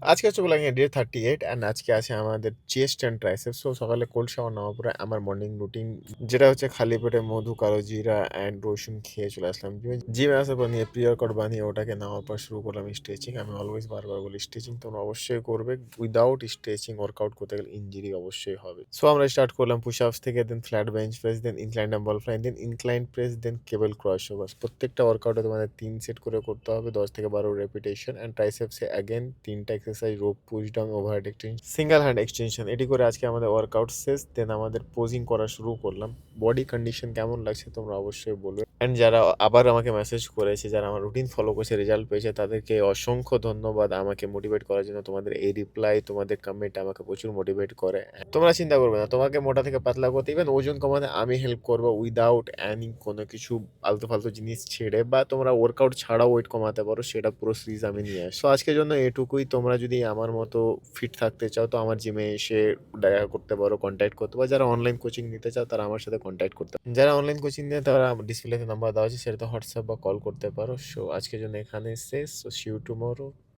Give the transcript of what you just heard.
আজকে হচ্ছে বলে ডে 38 অ্যান্ড আজকে আছে আমাদের চেস্ট অ্যান্ড ট্রাইসেপস। সো সকালে কোল্ড শাওয়ার নেওয়ার পরে আমার মর্নিং রুটিন যেটা হচ্ছে খালি পেটে মধু, কালো জিরা অ্যান্ড রসুন খেয়ে চলে আসলাম জিমে। জিমে আসার পর নিয়ে প্রি-ওয়ার্কআউট বানিয়ে ওটাকে নেওয়ার পর শুরু করলাম স্ট্রেচিং। আমি অলওয়েজ বারবার বলি স্ট্রেচিং তোমরা অবশ্যই করবে। উইদাউট স্ট্রেচিং ওয়ার্কআউট করতে গেলে ইনজুরি অবশ্যই হবে। সো আমরা স্টার্ট করলাম পুশ-আপস থেকে, দেন ফ্ল্যাট বেঞ্চ প্রেস, দেন ইনক্লাইন ডাম্বল ফ্লাই, দেন ইনক্লাইন প্রেস, দেন কেবল ক্রস ওভার। প্রত্যেকটা ওয়ার্কআউটে তোমাদের 3 সেট করে করতে হবে, 10 থেকে 12 রেপিটেশন। অ্যান্ড ট্রাইসেপসে অ্যাগেন 3টা exercise, rope push down, overhead extension, single hand extension. এটি করে আজকে আমাদের ওয়ার্কআউট শেষ। দেন আমাদের পোজিং করা শুরু করলাম। বডি কন্ডিশন কেমন লাগছে তোমরা অবশ্যই বলবে। অ্যান্ড যারা আবার আমাকে মেসেজ করেছে, যারা আমার রুটিন ফলো করেছে, রেজাল্ট পেয়েছে, তাদেরকে অসংখ্য ধন্যবাদ আমাকে মোটিভেট করার জন্য। তোমাদের এই রিপ্লাই, তোমাদের কমেন্ট আমাকে প্রচুর মোটিভেট করে। তোমরা চিন্তা করবে না, তোমাকে মোটা থেকে পাতলা করতে, ইভেন ওজন কমাতে আমি হেল্প করবো উইদাউট অ্যানি কোনো কিছু আলতু ফালতু জিনিস ছেড়ে। বা তোমরা ওয়ার্কআউট ছাড়াও ওয়েট কমাতে পারো, সেটা পুরো সিরিজ আমি নিয়ে আসি। তো আজকের জন্য এটুকুই। তোমরা যদি আমার মতো ফিট থাকতে চাও তো আমার জিমে এসে দেখা করতে পারো, কন্ট্যাক্ট করতে পারো। যারা অনলাইন কোচিং নিতে চাও তারা আমার সাথে কন্ট্যাক্ট করতে পারো। যারা অনলাইন কোচিং নিয়ে তারা ডিসপ্লেতে নাম্বার দেওয়া আছে, সেটাতে হোয়াটসঅ্যাপ বা কল করতে পারো। সো আজকের জন্য এখানে শেষ। So see you tomorrow.